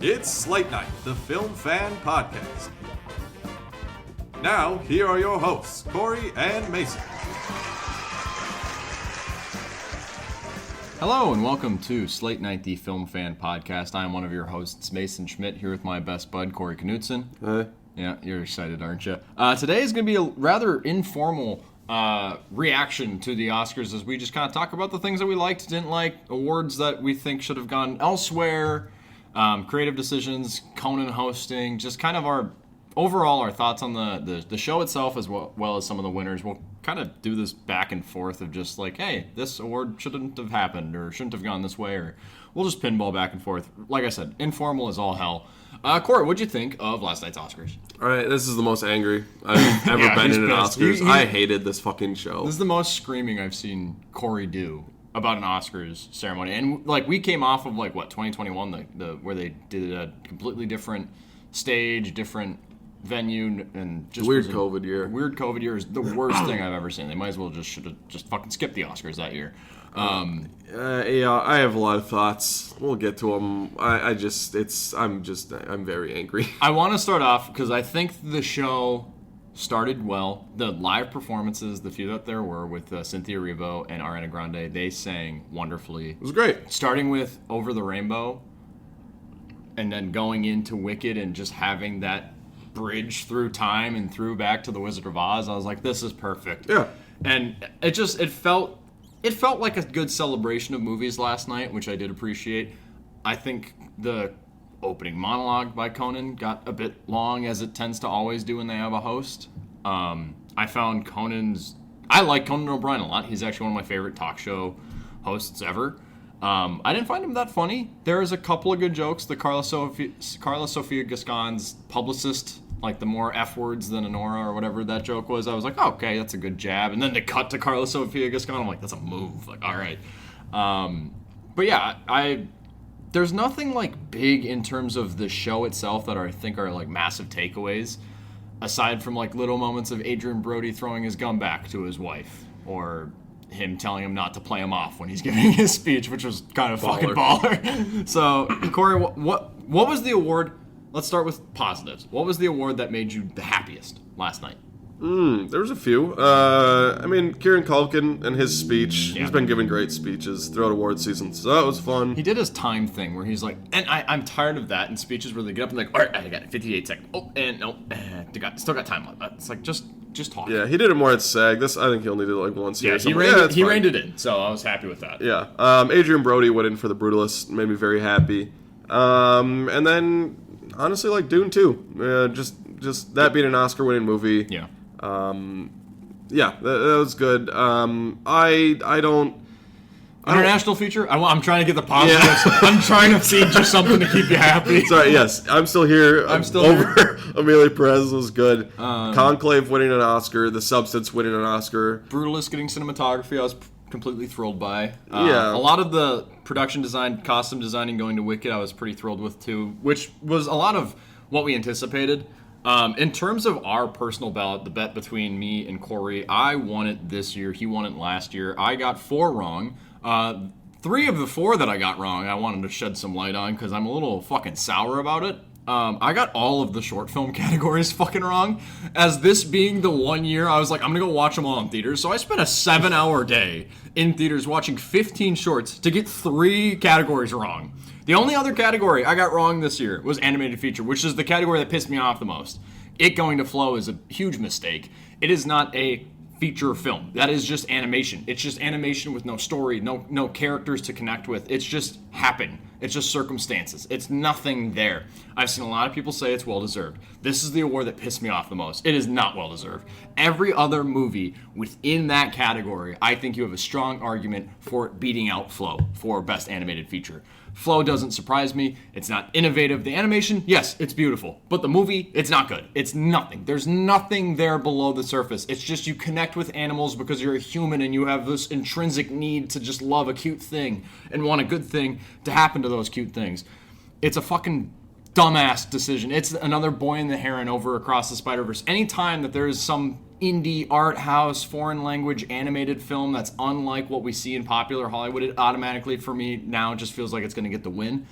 It's Slate Night, the Film Fan Podcast. Now, here are your hosts, Corey and Mason. Hello and welcome to Slate Night, the Film Fan Podcast. I'm one of your hosts, Mason Schmidt, here with my best bud, Corey Knutson. Hey. Yeah, you're excited, aren't you? Today is going to be a rather informal reaction to the Oscars as we just kind of talk about the things that we liked, didn't like, awards that we think should have gone elsewhere, creative decisions, Conan hosting, just kind of our thoughts on the show itself as well as some of the winners. We'll kind of do this back and forth of just like, hey, this award shouldn't have happened or shouldn't have gone this way, or we'll just pinball back and forth. Like I said, informal as all hell. Corey, what'd you think of last night's Oscars? All right, this is the most angry I've ever been in an Oscars. I hated this fucking show. This is the most screaming I've seen Corey do about an Oscars ceremony. And like we came off of like what 2021, where they did a completely different stage, different venue, and just weird COVID year. Weird COVID year is the worst thing I've ever seen. They might as well should have fucking skipped the Oscars that year. Yeah, I have a lot of thoughts. We'll get to them. I'm very angry. I want to start off because I think the show started well. The live performances, the few that there were with Cynthia Erivo and Ariana Grande, they sang wonderfully. It was great. Starting with Over the Rainbow, and then going into Wicked and just having that bridge through time and through back to The Wizard of Oz, I was like, this is perfect. Yeah. And it felt like a good celebration of movies last night, which I did appreciate. I think the opening monologue by Conan got a bit long, as it tends to always do when they have a host. I like Conan O'Brien a lot. He's actually one of my favorite talk show hosts ever. I didn't find him that funny. There's a couple of good jokes. The Carla Sofia Gascon's publicist, like the more F words than Honora or whatever that joke was, I was like, oh, okay, that's a good jab. And then to cut to Carla Sofia Gascon, I'm like, that's a move. Like, all right. But yeah, there's nothing like big in terms of the show itself that I think are like massive takeaways, aside from like little moments of Adrian Brody throwing his gun back to his wife, or him telling him not to play him off when he's giving his speech, which was kind of fucking baller. So, Corey, what was the award? Let's start with positives. What was the award that made you the happiest last night? There was a few. Kieran Culkin and his speech. Yeah. He's been giving great speeches throughout award season, so that was fun. He did his time thing where he's like, and I'm tired of that in speeches where they get up and like, all right, I got 58 seconds. Oh, and no, still got time left. It's like, just talk. Yeah, he did it more at SAG. I think he only did it like once a year. He reined it in, so I was happy with that. Yeah. Adrian Brody went in for The Brutalist, made me very happy. And then, honestly, like Dune 2. Just that being an Oscar-winning movie. Yeah. That was good. I don't... International feature? I'm trying to get the positives. Yeah. I'm trying to feed you something to keep you happy. Sorry, yes. I'm still here. Over Amelia Perez was good. Conclave winning an Oscar. The Substance winning an Oscar. Brutalist getting cinematography, I was completely thrilled by. Yeah. A lot of the production design, costume designing going to Wicked, I was pretty thrilled with too, which was a lot of what we anticipated. In terms of our personal ballot, the bet between me and Corey, I won it this year. He won it last year. I got 4 wrong. 3 of the 4 that I got wrong, I wanted to shed some light on because I'm a little fucking sour about it. I got all of the short film categories fucking wrong. As this being the one year, I was like, I'm going to go watch them all in theaters. So I spent a 7-hour day in theaters watching 15 shorts to get 3 categories wrong. The only other category I got wrong this year was animated feature, which is the category that pissed me off the most. It going to Flow is a huge mistake. It is not a feature film. That is just animation. It's just animation with no story, no characters to connect with. It's just happen. It's just circumstances. It's nothing there. I've seen a lot of people say it's well-deserved. This is the award that pissed me off the most. It is not well-deserved. Every other movie within that category, I think you have a strong argument for beating out Flow for Best Animated Feature. Flow doesn't surprise me. It's not innovative. The animation, yes, it's beautiful. But the movie, it's not good. It's nothing. There's nothing there below the surface. It's just you connect with animals because you're a human and you have this intrinsic need to just love a cute thing and want a good thing to happen to those cute things. It's a fucking dumbass decision. It's another Boy and the Heron over Across the Spider-Verse. Anytime that there is some indie art house foreign language animated film that's unlike what we see in popular Hollywood, it automatically for me now just feels like it's going to get the win.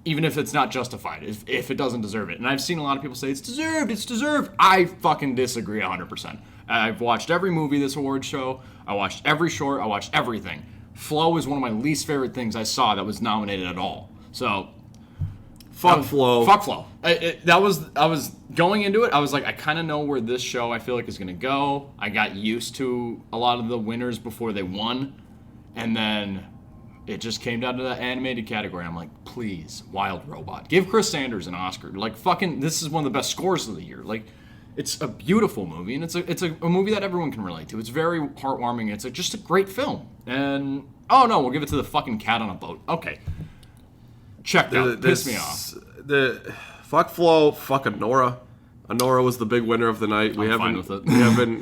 even if it's not justified, if it doesn't deserve it. And I've seen a lot of people say it's deserved. I fucking disagree 100%. I've watched every movie this award show. I watched every short. I watched everything. Flow is one of my least favorite things I saw that was nominated at all. So, Fuck Flow. Fuck Flow. I was going into it. I was like, I kind of know where this show I feel like is gonna go. I got used to a lot of the winners before they won, and then it just came down to the animated category. I'm like, please, Wild Robot, give Chris Sanders an Oscar. Like, fucking, this is one of the best scores of the year. Like, it's a beautiful movie, and it's a movie that everyone can relate to. It's very heartwarming. It's just a great film. And oh no, we'll give it to the fucking Cat on a Boat. Okay. Checked out. Pissed me off. Fuck Flow, fuck Anora. Anora was the big winner of the night. I'm fine with it.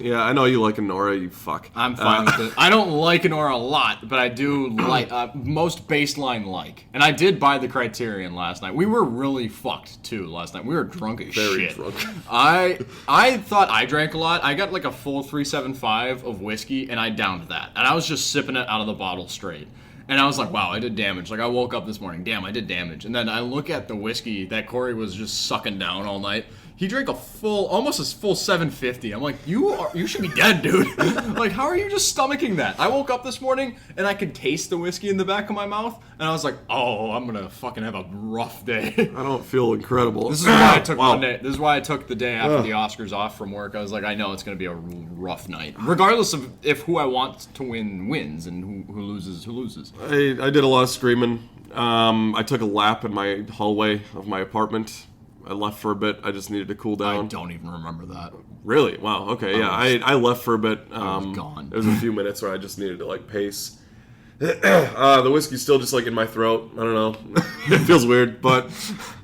Yeah, I know you like Anora, you fuck. I'm fine with it. I don't like Anora a lot, but I do like most baseline like. And I did buy the Criterion last night. We were really fucked too last night. We were drunk as Very shit. drunk. I thought I drank a lot. I got like a full 375 of whiskey, and I downed that. And I was just sipping it out of the bottle straight. And I was like, wow, I did damage. Like, I woke up this morning, damn, I did damage. And then I look at the whiskey that Corey was just sucking down all night. He drank almost a full 750. I'm like, you should be dead, dude. Like, how are you just stomaching that? I woke up this morning, and I could taste the whiskey in the back of my mouth, and I was like, oh, I'm gonna fucking have a rough day. I don't feel incredible. This is why I took Monday. This is why I took the day after the Oscars off from work. I was like, I know it's gonna be a rough night, regardless of if who I want to win wins and who loses who loses. I did a lot of screaming. I took a lap in my hallway of my apartment. I left for a bit. I just needed to cool down. I don't even remember that. Really? Wow. Okay. Yeah. I left for a bit. I was gone. There was a few minutes where I just needed to like pace. The whiskey's still just like in my throat. I don't know. It feels weird, but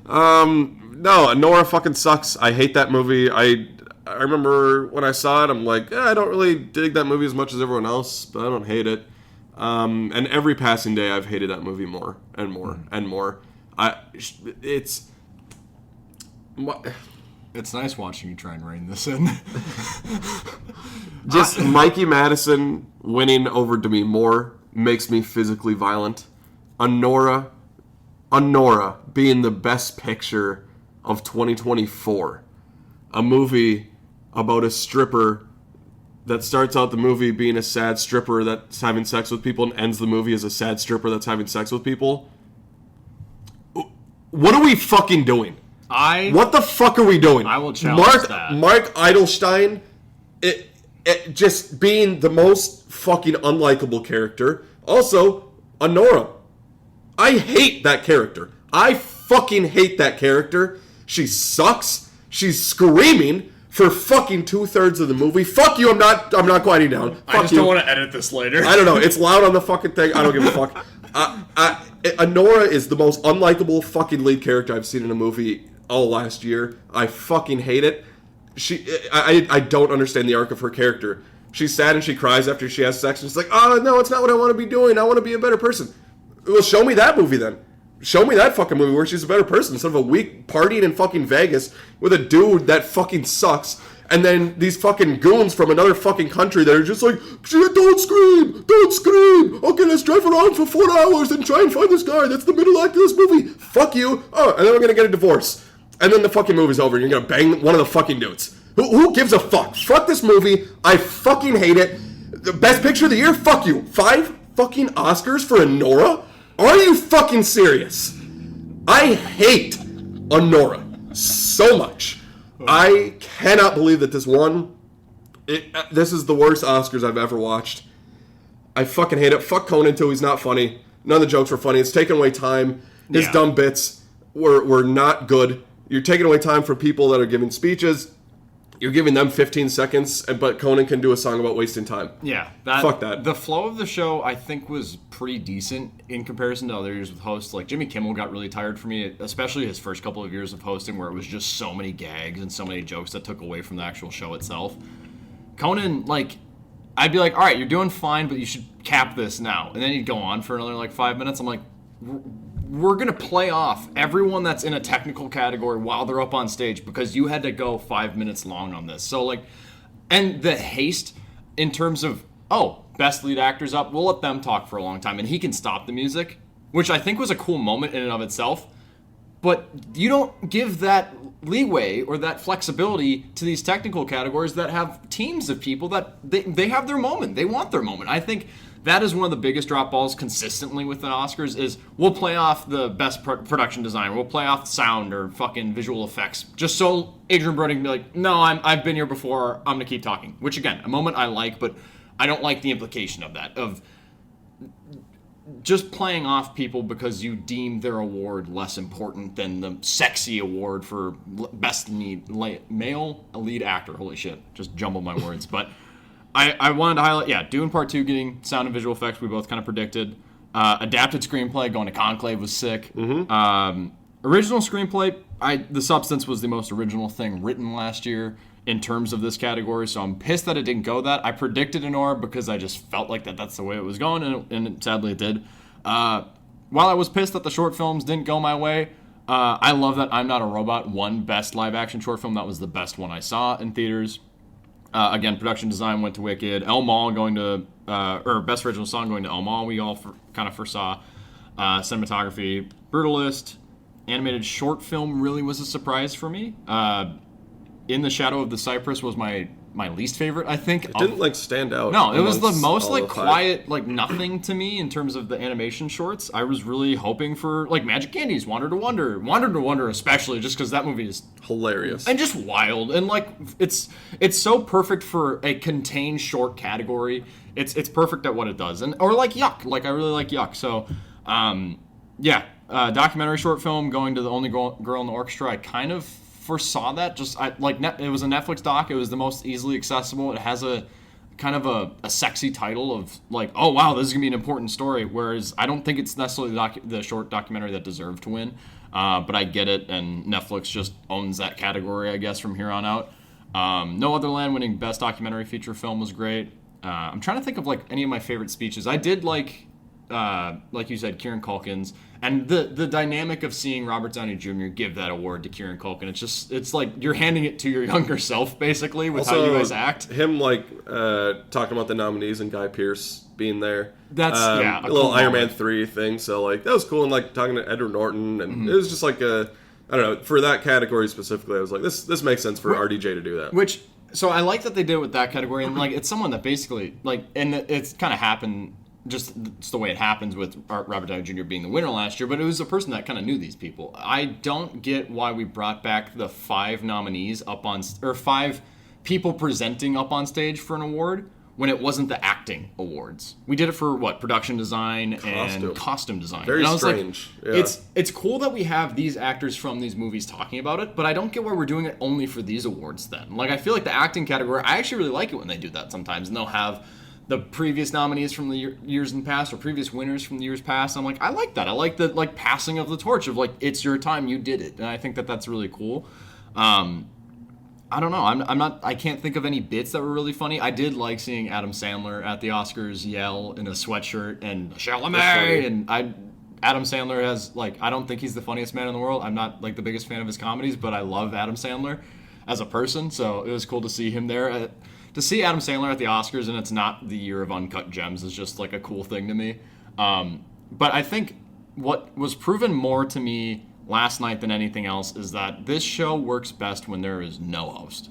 no. Nora fucking sucks. I hate that movie. I remember when I saw it, I'm like, I don't really dig that movie as much as everyone else, but I don't hate it. And every passing day, I've hated that movie more and more and more. It's nice watching you try and rein this in. Just Mikey Madison winning over Demi Moore makes me physically violent. Anora being the best picture of 2024. A movie about a stripper that starts out the movie being a sad stripper that's having sex with people and ends the movie as a sad stripper that's having sex with people. What are we fucking doing? What the fuck are we doing? I will challenge that. Mark Eidelstein, it just being the most fucking unlikable character. Also, Anora. I hate that character. I fucking hate that character. She sucks. She's screaming for fucking 2/3 of the movie. Fuck you, I'm not quieting down. Fuck I just don't want to edit this later. I don't know. It's loud on the fucking thing. I don't give a fuck. Anora is the most unlikable fucking lead character I've seen in a movie all last year. I fucking hate it. I don't understand the arc of her character. She's sad and she cries after she has sex and she's like, oh no, it's not what I want to be doing. I want to be a better person. Well, show me that movie then. Show me that fucking movie where she's a better person instead of a week partying in fucking Vegas with a dude that fucking sucks. And then these fucking goons from another fucking country that are just like, shit, don't scream. Okay, let's drive around for 4 hours and try and find this guy. That's the middle act of this movie. Fuck you. Oh, and then we're gonna get a divorce. And then the fucking movie's over and you're gonna bang one of the fucking dudes. Who gives a fuck? Fuck this movie. I fucking hate it. The best picture of the year? Fuck you. 5 fucking Oscars for Anora? Are you fucking serious? I hate Anora so much. I cannot believe that this won. This is the worst Oscars I've ever watched. I fucking hate it. Fuck Conan too. He's not funny. None of the jokes were funny. It's taking away time. His dumb bits were not good. You're taking away time for people that are giving speeches. You're giving them 15 seconds, but Conan can do a song about wasting time. Yeah. Fuck that. The flow of the show, I think, was pretty decent in comparison to other years with hosts. Like, Jimmy Kimmel got really tired for me, especially his first couple of years of hosting, where it was just so many gags and so many jokes that took away from the actual show itself. Conan, like, I'd be like, all right, you're doing fine, but you should cap this now. And then he'd go on for another, 5 minutes. I'm like, we're going to play off everyone that's in a technical category while they're up on stage because you had to go 5 minutes long on this. So, and the haste in terms of, best lead actor's up, we'll let them talk for a long time and he can stop the music, which I think was a cool moment in and of itself. But you don't give that leeway or that flexibility to these technical categories that have teams of people that they have their moment. They want their moment. I think that is one of the biggest drop balls consistently with the Oscars is we'll play off the best production design, we'll play off sound or fucking visual effects, just so Adrian Brody can be like, no, I've been here before, I'm gonna keep talking. Which again, a moment I like, but I don't like the implication of that, of just playing off people because you deem their award less important than the sexy award for best male lead actor. Holy shit, just jumbled my words, but. I wanted to highlight, Dune Part 2 getting sound and visual effects, we both kind of predicted. Adapted screenplay, going to Conclave was sick. Original screenplay, the Substance was the most original thing written last year in terms of this category, so I'm pissed that it didn't go that. I predicted Anora because I just felt like that's the way it was going, and sadly it did. While I was pissed that the short films didn't go my way, I love that I'm Not a Robot won Best Live Action Short Film. That was the best one I saw in theaters. Again, production design went to Wicked. El Mal going to, or Best Original Song going to El Mal, we all kind of foresaw. Cinematography, Brutalist. Animated short film really was a surprise for me. In the Shadow of the Cypress was my least favorite, I think. It didn't stand out. No, it was the most quiet, nothing to me in terms of the animation shorts. I was really hoping for Magic Candy's Wander to Wonder especially, just because that movie is hilarious and just wild, and it's so perfect for a contained short category. It's perfect at what it does, and or Yuck. I really like Yuck. So, documentary short film going to The Only Girl in the Orchestra. I kind of foresaw that. It was a Netflix doc. It was the most easily accessible. It has a kind of a sexy title of oh wow, this is gonna be an important story. Whereas I don't think it's necessarily the short documentary that deserved to win. But I get it, and Netflix just owns that category, I guess, from here on out. No Other Land winning Best Documentary Feature Film was great. I'm trying to think of any of my favorite speeches. I did like you said, Kieran Culkin's, and the dynamic of seeing Robert Downey Jr. give that award to Kieran Culkin. It's like you're handing it to your younger self, basically, with also, how you guys act. Him talking about the nominees and Guy Pearce being there. That's a cool little Iron moment. Man 3 thing. So that was cool, and talking to Edward Norton, and it was just I don't know, for that category specifically, I was like, this makes sense for RDJ to do that. So I like that they did it with that category, and it's someone that basically and it's kind of happened. Just it's the way it happens with Robert Downey Jr. being the winner last year, but it was a person that kind of knew these people. I don't get why we brought back the 5 nominees or 5 people presenting up on stage for an award when it wasn't the acting awards. We did it for production design and costume design. Very and I was strange. It's cool that we have these actors from these movies talking about it, but I don't get why we're doing it only for these awards then. I feel like the acting category, I actually really like it when they do that sometimes, and they'll have the previous nominees from the years in the past or previous winners from the years past. I'm I like that. I like the passing of the torch of it's your time, you did it, and I think that that's really cool. I don't know. I can't think of any bits that were really funny. I did like seeing Adam Sandler at the Oscars yell in a sweatshirt and Chalamet, and Adam Sandler has I don't think he's the funniest man in the world. I'm not the biggest fan of his comedies, but I love Adam Sandler as a person, so it was cool to see him there. To see Adam Sandler at the Oscars, and it's not the year of Uncut Gems, is just a cool thing to me. But I think what was proven more to me last night than anything else is that this show works best when there is no host.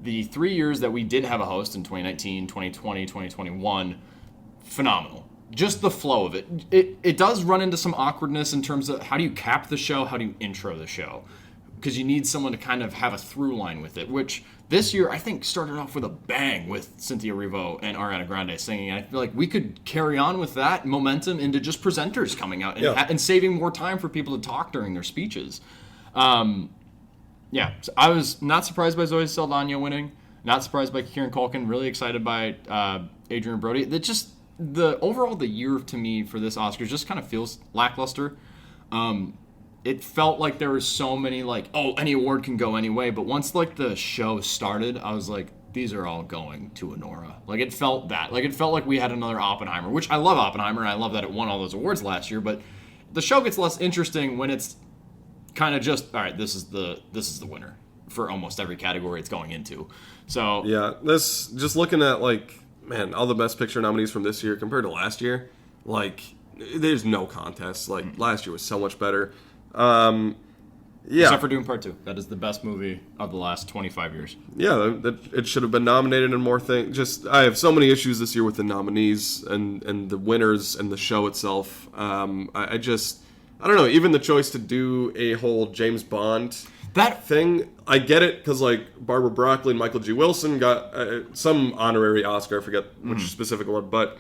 The 3 years that we did have a host in 2019, 2020, 2021, phenomenal. Just the flow of it. It does run into some awkwardness in terms of how do you cap the show, how do you intro the show? Because you need someone to kind of have a through line with it, which this year I think started off with a bang with Cynthia Erivo and Ariana Grande singing. I feel like we could carry on with that momentum into just presenters coming out and saving more time for people to talk during their speeches. So I was not surprised by Zoe Saldana winning, not surprised by Kieran Culkin, really excited by Adrian Brody. The year to me for this Oscars just kind of feels lackluster. It felt like there were so many any award can go any way, but once the show started, I was like, these are all going to Anora. It felt that. It felt like we had another Oppenheimer, which I love Oppenheimer, and I love that it won all those awards last year, but the show gets less interesting when it's kind of just, all right, this is the winner for almost every category it's going into. So yeah, this just looking at all the Best Picture nominees from this year compared to last year, there's no contest. Last year was so much better. Yeah. Except for Dune Part 2. That is the best movie of the last 25 years. Yeah, it should have been nominated in more things. Just I have so many issues this year with the nominees and the winners and the show itself. I don't know. Even the choice to do a whole James Bond That thing, I get it because like Barbara Broccoli and Michael G. Wilson got some honorary Oscar. I forget which specific one, but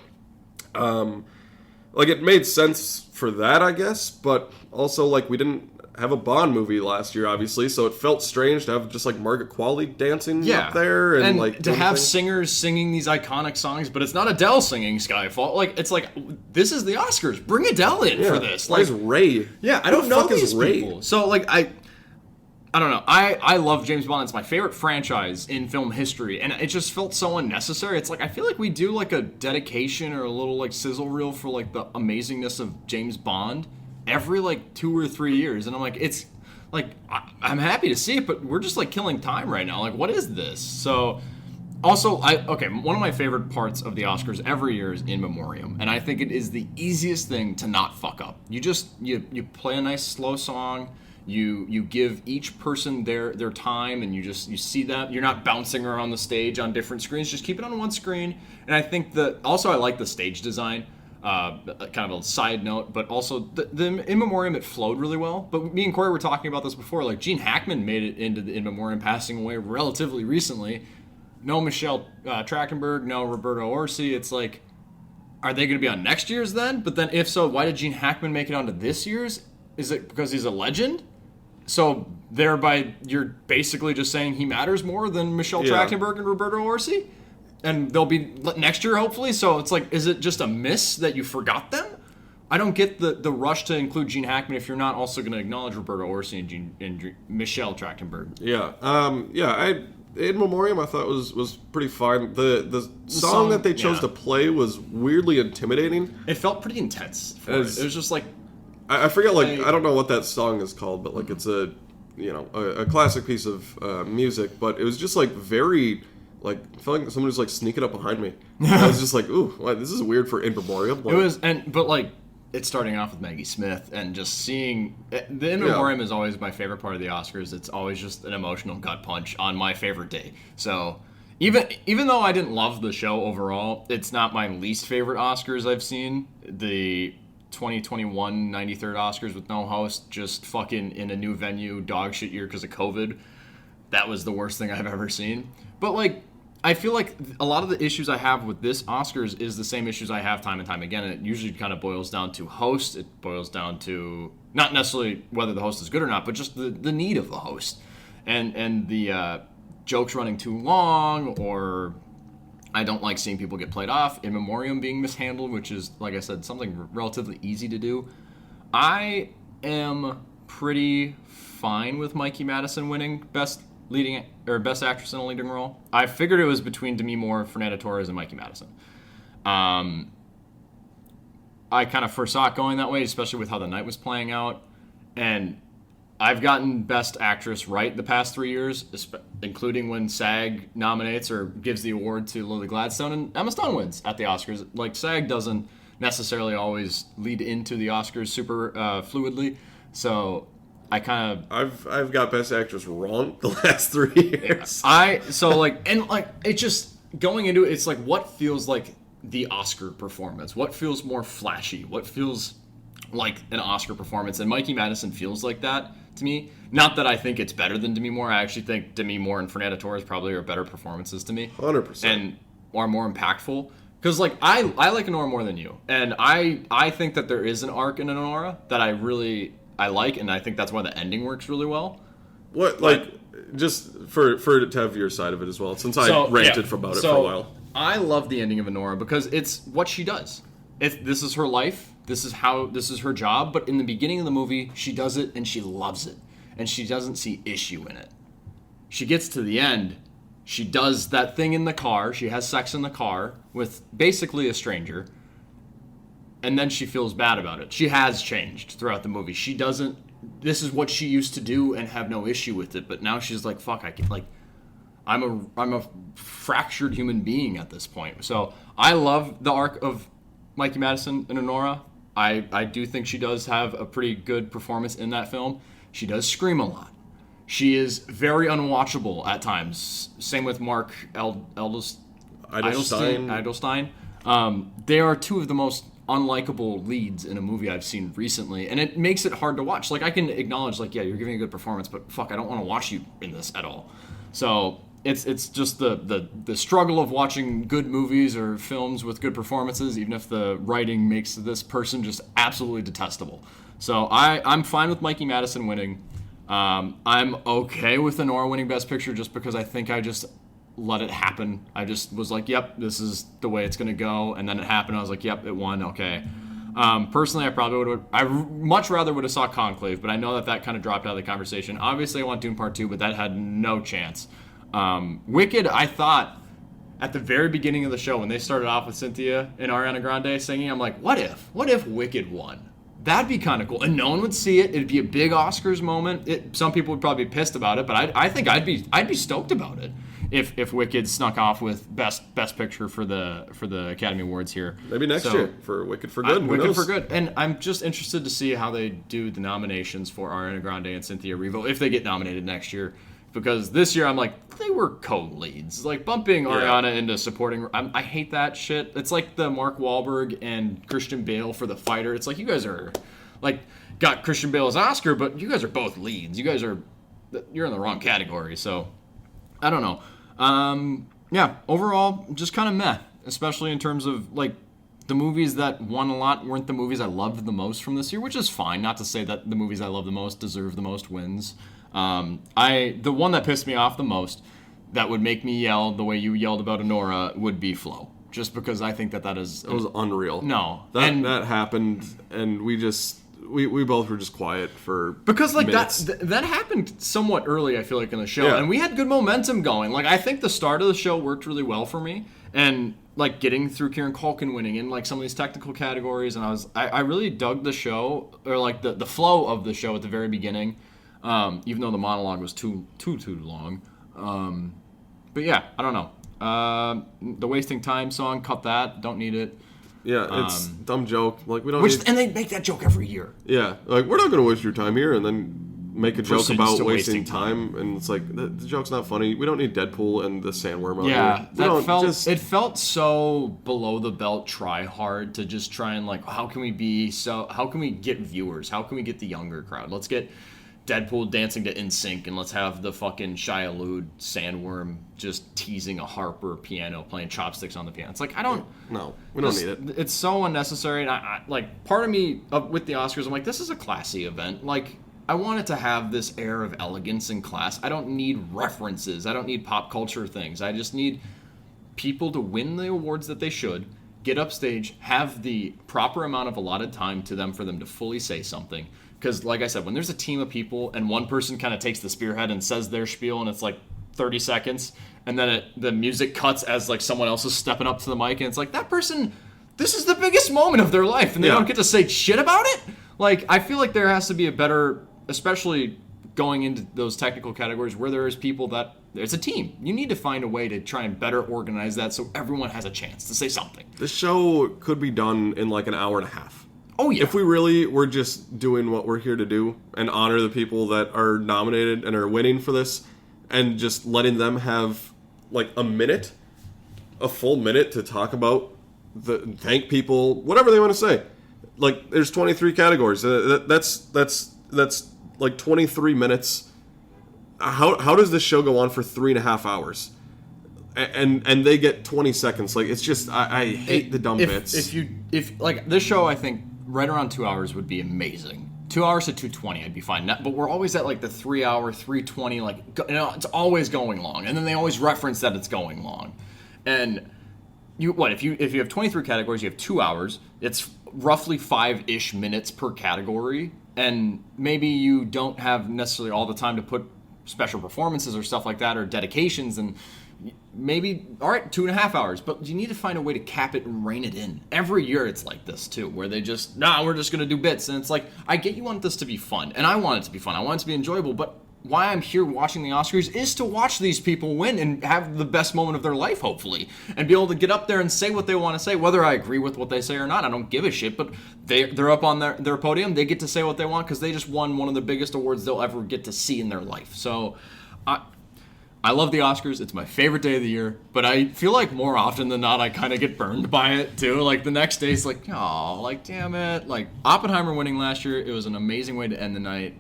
like it made sense for that, I guess. But also like we didn't have a Bond movie last year, obviously, so it felt strange to have just like Margaret Qualley dancing up there and like to have singers singing these iconic songs, but it's not Adele singing Skyfall. Like it's like this is the Oscars. Bring Adele in for this. Why Like is Ray? yeah, I don't know fuck is these Ray? people. So like I don't know. I love James Bond. It's my favorite franchise in film history, and it just felt so unnecessary. It's like I feel like we do like a dedication or a little like sizzle reel for like the amazingness of James Bond every like 2 or 3 years, and I'm like, it's like I'm happy to see it, but we're just like killing time right now. Like, what is this? So, also, one of my favorite parts of the Oscars every year is In Memoriam, and I think it is the easiest thing to not fuck up. You just you play a nice slow song. You give each person their time, and you see that you're not bouncing around the stage on different screens. Just keep it on one screen. And I think I like the stage design. Kind of a side note, but also the In Memoriam, it flowed really well. But me and Corey were talking about this before. Like Gene Hackman made it into the In Memoriam, passing away relatively recently. No Michelle Trachtenberg, no Roberto Orsi. It's like, are they going to be on next year's then? But then if so, why did Gene Hackman make it onto this year's? Is it because he's a legend? So thereby, you're basically just saying he matters more than Michelle Trachtenberg and Roberto Orsi? And they'll be next year, hopefully. So it's like, is it just a miss that you forgot them? I don't get the rush to include Gene Hackman if you're not also going to acknowledge Roberto Orsi and Michelle Trachtenberg. Yeah. In Memoriam I thought was pretty fine. The song that they chose to play was weirdly intimidating. It felt pretty intense. It was just like I forget, like, I don't know what that song is called, but like it's a classic piece of music. But it was just like very. Like, I felt like someone was like sneaking up behind me. And I was just like, "Ooh, wow, this is weird for In Memoriam." Like, it was, but like it's starting off with Maggie Smith, and just seeing the In Memoriam is always my favorite part of the Oscars. It's always just an emotional gut punch on my favorite day. So even though I didn't love the show overall, it's not my least favorite Oscars I've seen. The 2021 93rd Oscars with no host, just fucking in a new venue, dog shit year because of COVID. That was the worst thing I've ever seen. But like, I feel like a lot of the issues I have with this Oscars is the same issues I have time and time again. And it usually kind of boils down to host. It boils down to not necessarily whether the host is good or not, but just the need of the host. And the jokes running too long, or I don't like seeing people get played off. In Memoriam being mishandled, which is, like I said, something relatively easy to do. I am pretty fine with Mikey Madison winning Best Actress in a Leading Role. I figured it was between Demi Moore, Fernanda Torres, and Mikey Madison. I kind of foresaw it going that way, especially with how the night was playing out. And I've gotten Best Actress right the past 3 years, including when SAG nominates or gives the award to Lily Gladstone, and Emma Stone wins at the Oscars. Like, SAG doesn't necessarily always lead into the Oscars super fluidly, so I kind of I've got Best Actress wrong the last 3 years. It just going into it, it's like what feels like the Oscar performance, what feels more flashy, what feels like an Oscar performance, and Mikey Madison feels like that to me. Not that I think it's better than Demi Moore. I actually think Demi Moore and Fernanda Torres probably are better performances to me, 100%, and are more impactful. Because like I like Anora more than you, and I think that there is an arc in Anora that I like, and I think that's why the ending works really well. What, like, just for to have your side of it as well, since I ranted about it for a while. I love the ending of Anora because it's what she does. This is her life. This is her job. But in the beginning of the movie, she does it and she loves it, and she doesn't see issue in it. She gets to the end. She does that thing in the car. She has sex in the car with basically a stranger. And then she feels bad about it. She has changed throughout the movie. She doesn't. This is what she used to do and have no issue with it. But now she's like, fuck, I can, like, I'm a fractured human being at this point. So I love the arc of Mikey Madison and Anora. I do think she does have a pretty good performance in that film. She does scream a lot. She is very unwatchable at times. Same with Mark Eidelstein. They are two of the most unlikable leads in a movie I've seen recently, and it makes it hard to watch. Like, I can acknowledge, like, yeah, you're giving a good performance, but fuck, I don't want to watch you in this at all. So it's just the struggle of watching good movies or films with good performances, even if the writing makes this person just absolutely detestable. So I'm fine with Mikey Madison winning. I'm okay with Honora winning Best Picture just because I think I just let it happen. I just was like, yep, this is the way it's going to go. And then it happened. I was like, yep, it won. Okay. Personally, I much rather would have saw Conclave, but I know that kind of dropped out of the conversation. Obviously, I want Dune Part 2, but that had no chance. Wicked, I thought at the very beginning of the show when they started off with Cynthia and Ariana Grande singing, I'm like, what if Wicked won? That'd be kind of cool, and no one would see it. It'd be a big Oscars moment. Some people would probably be pissed about it, but I think I'd be stoked about it if Wicked snuck off with best picture for the Academy Awards here. Maybe next year for Wicked for Good. Wicked for Good, and I'm just interested to see how they do the nominations for Ariana Grande and Cynthia Erivo if they get nominated next year. Because this year I'm like, they were co-leads. Like, bumping Ariana into supporting, I hate that shit. It's like the Mark Wahlberg and Christian Bale for The Fighter. It's like, you guys are, like, got Christian Bale's Oscar, but you guys are both leads. You're in the wrong category. So, I don't know. Yeah, overall, just kind of meh. Especially in terms of, like, the movies that won a lot weren't the movies I loved the most from this year, which is fine. Not to say that the movies I love the most deserve the most wins. The one that pissed me off the most, that would make me yell the way you yelled about Honora, would be Flow. Just because I think that was unreal. No, that happened, and we both were just quiet for because like minutes. that happened somewhat early. I feel like in the show, and we had good momentum going. Like, I think the start of the show worked really well for me, and like getting through Kieran Culkin winning in like some of these technical categories, and I really dug the show, or like the flow of the show at the very beginning. Even though the monologue was too long. But yeah, I don't know. The Wasting Time song, cut that. Don't need it. Yeah, it's dumb joke. Like, we don't and they make that joke every year. Yeah, like, we're not going to waste your time here, and then make a joke Proceeds about to wasting time, and it's like, the joke's not funny. We don't need Deadpool and the sandworm out here. It felt so below the belt, try hard to just try and like, how can we get viewers? How can we get the younger crowd? Let's get Deadpool dancing to NSYNC, and let's have the fucking Shia LaBeouf sandworm just teasing a harp or a piano, playing chopsticks on the piano. It's like, we don't need it. It's so unnecessary, and I like, part of me with the Oscars, I'm like, this is a classy event. Like, I want it to have this air of elegance and class. I don't need references. I don't need pop culture things. I just need people to win the awards that they should, get upstage, have the proper amount of allotted time to them for them to fully say something. Because, like I said, when there's a team of people and one person kind of takes the spearhead and says their spiel, and it's like 30 seconds, and then the music cuts as like someone else is stepping up to the mic, and it's like, that person, this is the biggest moment of their life, and they don't get to say shit about it? Like, I feel like there has to be a better, especially going into those technical categories where there is people that, it's a team. You need to find a way to try and better organize that so everyone has a chance to say something. The show could be done in like an hour and a half. Oh, yeah. If we really were just doing what we're here to do and honor the people that are nominated and are winning for this, and just letting them have like a full minute to talk about thank people, whatever they want to say. Like, there's 23 categories. That's like 23 minutes. How does this show go on for 3.5 hours? And they get 20 seconds. Like, it's just, I hate the dumb bits. If like, this show, I think right around 2 hours would be amazing. 2 hours to 2:20, I'd be fine. But we're always at like the 3 hour, 3:20, like, it's always going long. And then they always reference that it's going long. And if you have 23 categories, you have 2 hours. It's roughly 5-ish minutes per category. And maybe you don't have necessarily all the time to put special performances or stuff like that, or dedications, and maybe, all right, 2.5 hours, but you need to find a way to cap it and rein it in. Every year it's like this too, where they just, we're just going to do bits. And it's like, I get you want this to be fun, and I want it to be fun. I want it to be enjoyable, but why I'm here watching the Oscars is to watch these people win and have the best moment of their life, hopefully, and be able to get up there and say what they want to say, whether I agree with what they say or not. I don't give a shit, but they're up on their podium. They get to say what they want because they just won one of the biggest awards they'll ever get to see in their life. So I love the Oscars. It's my favorite day of the year, but I feel like more often than not, I kind of get burned by it too. Like the next day, it's like, oh, like damn it. Like Oppenheimer winning last year, it was an amazing way to end the night.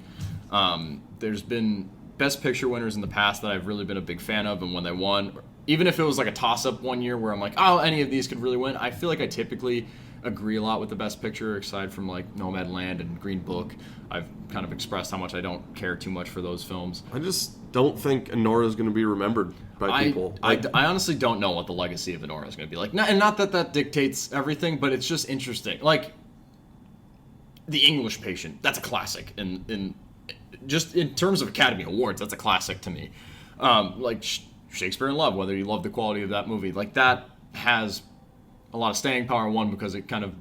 There's been Best Picture winners in the past that I've really been a big fan of, and when they won, even if it was like a toss-up one year where I'm like, oh, any of these could really win, I feel like I typically agree a lot with the Best Picture, aside from like Nomadland and Green Book. I've kind of expressed how much I don't care too much for those films. I just don't think Anora is going to be remembered by people. I honestly don't know what the legacy of Anora is going to be like. And not that dictates everything, but it's just interesting. Like, The English Patient, that's a classic. In just in terms of Academy Awards, that's a classic to me. Like Shakespeare in Love, whether you love the quality of that movie, like that has a lot of staying power. One, because it kind of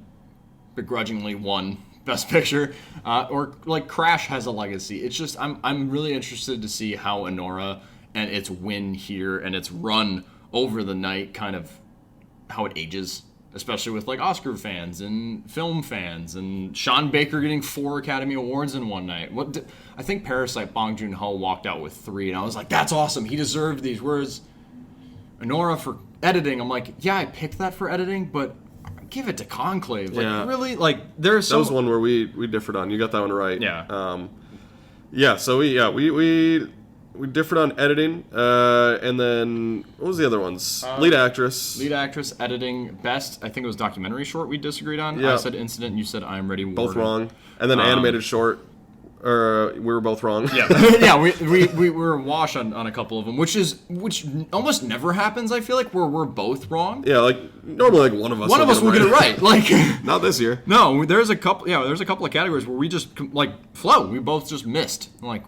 begrudgingly won Best Picture, or like Crash has a legacy. It's just I'm really interested to see how Anora and its win here and its run over the night, kind of how it ages, especially with like Oscar fans and film fans, and Sean Baker getting 4 Academy Awards in one night. I think Parasite, Bong Joon-ho walked out with 3, and I was like, that's awesome. He deserved these. Whereas Anora for editing, I'm like, yeah, I picked that for editing, but give it to Conclave. Like, Yeah. really? Like, there's That was one where we differed on. You got that one right. Yeah. So we differed on editing, and then what was the other ones? Lead actress. Lead actress, editing, best. I think it was documentary short we disagreed on. Yeah. I said incident, you said I'm ready. Both wrong. And then animated short. We were both wrong. Yeah, yeah. We were wash on a couple of them, which almost never happens. I feel like where we're both wrong. Yeah, like normally like one of us. Will get it right. Like not this year. No, there's a couple. Yeah, there's a couple of categories where we just like flow. We both just missed. Like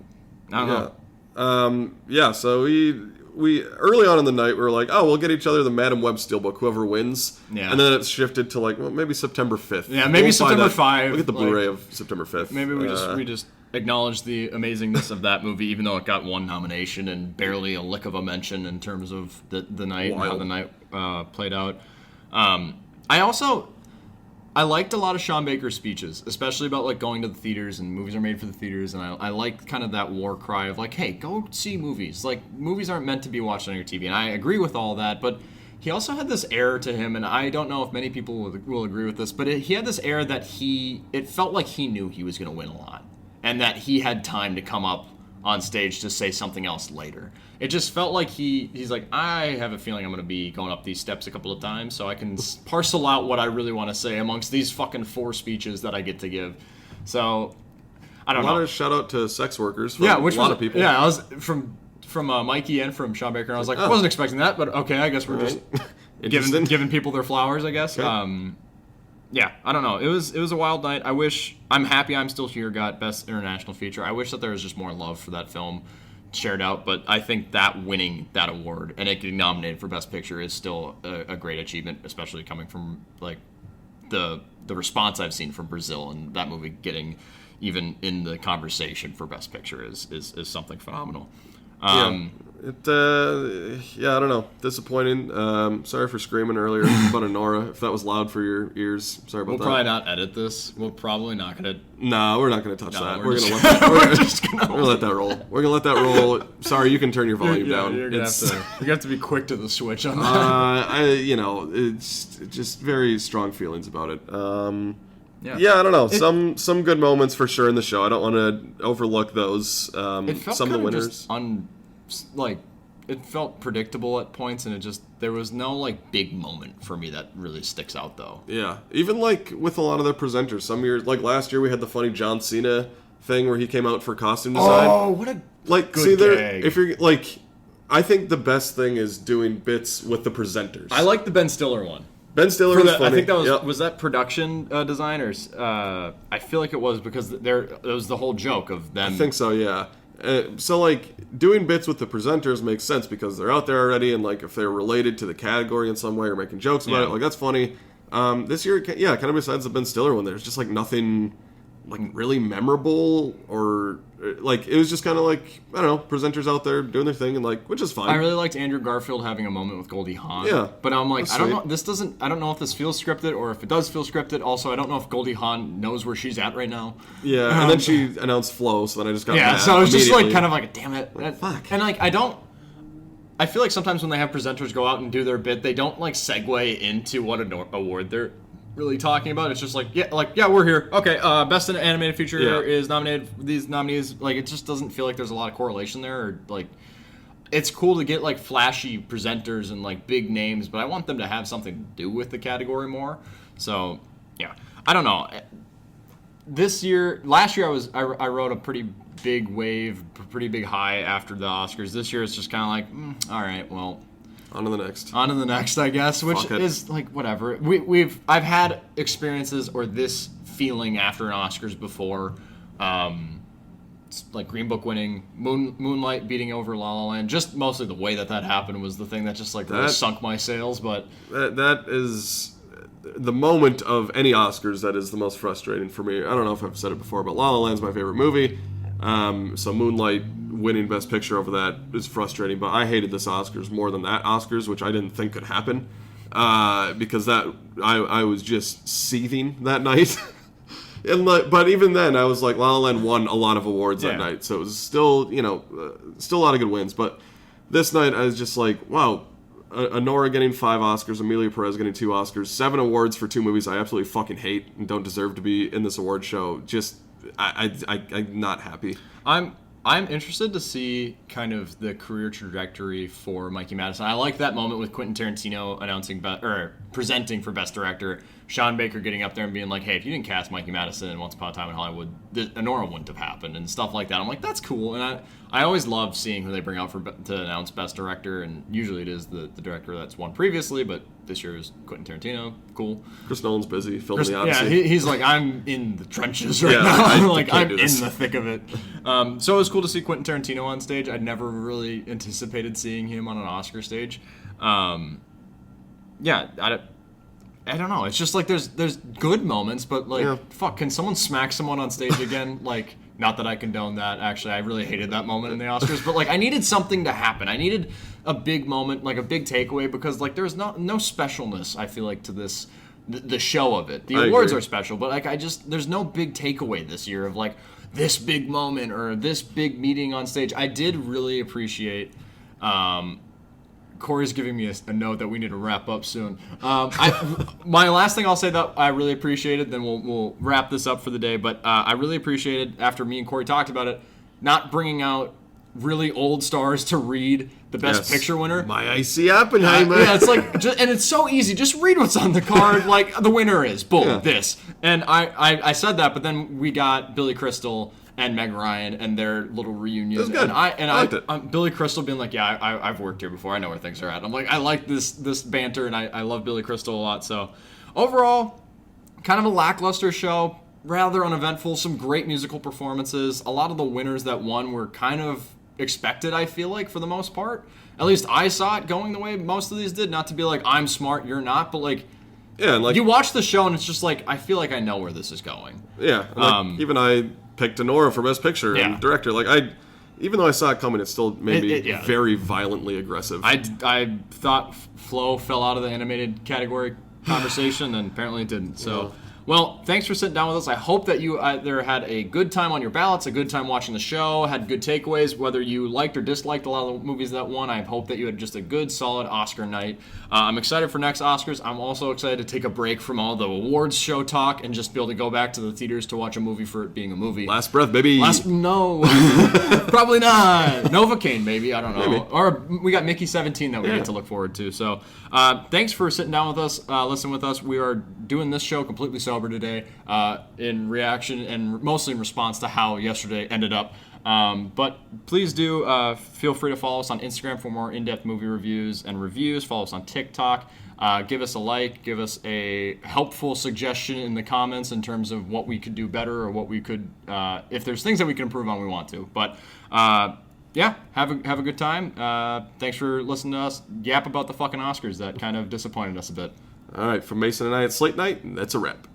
I don't know. So we early on in the night we were like, oh, we'll get each other the Madam Web Steelbook, whoever wins. Yeah. And then it shifted to like, well, maybe September 5th. Yeah, maybe We'll September buy that. 5. We'll get the Blu-ray of September 5th. Maybe we just acknowledge the amazingness of that movie, even though it got 1 nomination and barely a lick of a mention in terms of the night and how the night played out. I liked a lot of Sean Baker's speeches, especially about like going to the theaters and movies are made for the theaters, and I like kind of that war cry of like, hey, go see movies. Like, movies aren't meant to be watched on your TV, and I agree with all that, but he also had this air to him, and I don't know if many people will agree with this, but he had this air that it felt like he knew he was going to win a lot, and that he had time to come up on stage to say something else later. It just felt like he's like, I have a feeling I'm going to be going up these steps a couple of times, so I can parcel out what I really want to say amongst these fucking 4 speeches that I get to give. So, I don't know. A lot of shout out to sex workers from a lot of people. Yeah, I was from Mikey and from Sean Baker, and I was like, I wasn't expecting that, but okay, I guess we're just giving people their flowers, I guess. Okay. Yeah, I don't know. It was a wild night. I'm happy I'm still here, got Best International Feature. I wish that there was just more love for that film shared out, but I think that winning that award and it getting nominated for Best Picture is still a great achievement, especially coming from like the response I've seen from Brazil, and that movie getting even in the conversation for Best Picture is something phenomenal. I don't know. Disappointing. Sorry for screaming earlier about Anora. If that was loud for your ears, sorry about We'll that. probably not edit this. We're probably not going to. No, we're not going to touch that. we're We're just- going to let that. we're We're gonna let that roll. We're gonna let that roll. Sorry, you can turn your volume down. You're gonna have to be quick to the switch on that. It's just very strong feelings about it. Yeah. I don't know. Some good moments for sure in the show. I don't want to overlook those. It felt Some of the kind winners. just it felt predictable at points, and there was no like big moment for me that really sticks out though. Yeah, even like with a lot of the presenters. Some years, like last year, we had the funny John Cena thing where he came out for costume design. Oh, what a Like, good see, there. gag. If you're like, I think the best thing is doing bits with the presenters. I like the Ben Stiller one. Ben Stiller For was that, funny. I think that was Yep. was that production designers. I feel like it was because it was the whole joke of them. I think so, yeah. So, like, doing bits with the presenters makes sense because they're out there already, and, like, if they're related to the category in some way or making jokes about Yeah. it, like, that's funny. This year, kind of besides the Ben Stiller one, there's just, like, nothing, like, really memorable or like it was just kind of like, I don't know, presenters out there doing their thing, and like, which is fine. I really liked Andrew Garfield having a moment with Goldie Hawn. Yeah, but I'm like, that's I don't sweet. know. I don't know if this feels scripted or if it does feel scripted. Also, I don't know if Goldie Hawn knows where she's at right now. Yeah, and then she announced Flow, so then I just got Yeah, mad so I was just like, immediately. kind of like, damn it. Fuck. And like, I feel like sometimes when they have presenters go out and do their bit, they don't like segue into what award they're really talking about. It's just like, yeah, we're here. Okay, best animated feature Yeah. is nominated. These nominees, like, it just doesn't feel like there's a lot of correlation there. Or like, it's cool to get like flashy presenters and like big names, but I want them to have something to do with the category more. So yeah, I don't know. Last year I rode a pretty big wave, pretty big high after the Oscars. This year it's just kind of like, all right, well, On to the next. on to the next, I guess, which Fuck it. is like whatever. I've had experiences or this feeling after an Oscars before, like Green Book winning, Moonlight beating over La La Land. Just mostly the way that happened was the thing that just like really That- sunk my sails. But That is the moment of any Oscars that is the most frustrating for me. I don't know if I've said it before, but La La Land's my favorite movie. So Moonlight winning Best Picture over that is frustrating. But I hated this Oscars more than that Oscars, which I didn't think could happen, because I was just seething that night. And but even then, I was like, La La Land won a lot of awards that Yeah. night, so it was still, still a lot of good wins. But this night, I was just like, wow, Honora getting 5 Oscars, Amelia Perez getting 2 Oscars, 7 awards for 2 movies I absolutely fucking hate and don't deserve to be in this award show. Just, I'm not happy. I'm interested to see kind of the career trajectory for Mikey Madison. I like that moment with Quentin Tarantino presenting for Best Director. Sean Baker getting up there and being like, "Hey, if you didn't cast Mikey Madison in Once Upon a Time in Hollywood, Honora wouldn't have happened," and stuff like that. I'm like, that's cool, and I always love seeing who they bring out to announce Best Director, and usually it is the director that's won previously, but this year is Quentin Tarantino. Cool. Chris Nolan's busy filming The Yeah, Odyssey. he's like, I'm in the trenches right Yeah, now. I like, can't I'm do in this. the thick of it. So it was cool to see Quentin Tarantino on stage. I'd never really anticipated seeing him on an Oscar stage. Yeah, I don't know. It's just like there's good moments, but like, Yeah. fuck, can someone smack someone on stage again? Like, not that I condone that. Actually, I really hated that moment in the Oscars, but like, I needed something to happen. I needed a big moment, like a big takeaway, because like there's no specialness, I feel like, to this the show of it. The I awards agree. are special, but like there's no big takeaway this year of like this big moment or this big meeting on stage. I did really appreciate. Corey's giving me a note that we need to wrap up soon. My last thing I'll say that I really appreciated, then we'll wrap this up for the day. But I really appreciated, after me and Corey talked about it, not bringing out really old stars to read the Best Yes. Picture winner. My icy Oppenheimer. Yeah, it's like, and it's so easy. Just read what's on the card. Like, the winner is, boom, Yeah. this. And I said that, but then we got Billy Crystal and Meg Ryan and their little reunion. It was good. And I liked it. Billy Crystal being like, yeah, I've worked here before. I know where things are at. I'm like, I like this banter, and I love Billy Crystal a lot. So overall, kind of a lackluster show, rather uneventful. Some great musical performances. A lot of the winners that won were kind of expected, I feel like, for the most part. At least I saw it going the way most of these did. Not to be like, I'm smart, you're not, but like, Yeah, and like you watch the show and it's just like, I feel like I know where this is going. Yeah, and like, even I picked Honora for Best Picture Yeah. and Director. Like even though I saw it coming, it still made me yeah. very violently aggressive. I thought Flow fell out of the animated category conversation, and apparently it didn't. So, well, thanks for sitting down with us. I hope that you either had a good time on your ballots, a good time watching the show, had good takeaways, whether you liked or disliked a lot of the movies that won. I hope that you had just a good, solid Oscar night. I'm excited for next Oscars. I'm also excited to take a break from all the awards show talk and just be able to go back to the theaters to watch a movie for it being a movie. Last breath, baby. No, probably not. Novocaine, maybe. I don't know. Maybe. Or we got Mickey 17 that we get to look forward to. So thanks for sitting down with us, listening with us. We are doing this show completely sober today, in reaction and mostly in response to how yesterday ended up. But please do feel free to follow us on Instagram for more in-depth movie reviews and reviews. Follow us on TikTok. Give us a like. Give us a helpful suggestion in the comments in terms of what we could do better or what we could, if there's things that we can improve on, we want to. But yeah, have a good time. Thanks for listening to us yap about the fucking Oscars that kind of disappointed us a bit. All right, from Mason and I at Slate Night, that's a wrap.